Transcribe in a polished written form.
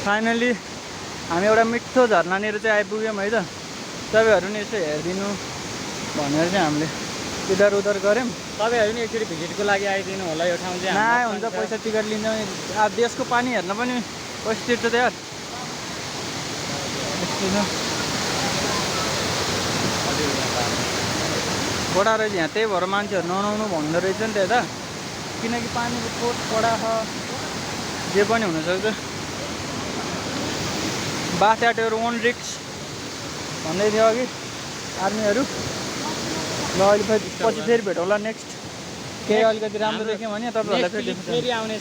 Finally हामी एउटा मिठो झरनानिर चाहिँ आइपुग्यौँ है त। तपाईँहरू नि यसो हेरिदिनु भनेर चाहिँ हामीले इधर उधर गऱ्यौँ। तपाईँहरू नि एकचोटि भिजिटको लागि आइदिनु होला यो ठाउँ चाहिँ नआए हुन्छ, पैसा टिकट लिन्छ भने अब देशको पानी हेर्न पनि पैसा तिर्छ त यार। बडा रहेछ यहाँ, त्यही भएर मान्छेहरू ननुहाउनु भन्दो रहेछ नि त यता, किनकि पानीको स्रोत बडा छ, जे पनि हुनसक्छ। बाथ एट योर ओन रिक्स भन्दै थियो अघि आर्मीहरू। ल अहिले पछि फेरि भेटौँला नेक्स्ट केही अलिकति राम्रो देख्यौँ भने तपाईँहरूलाई फेरि आउने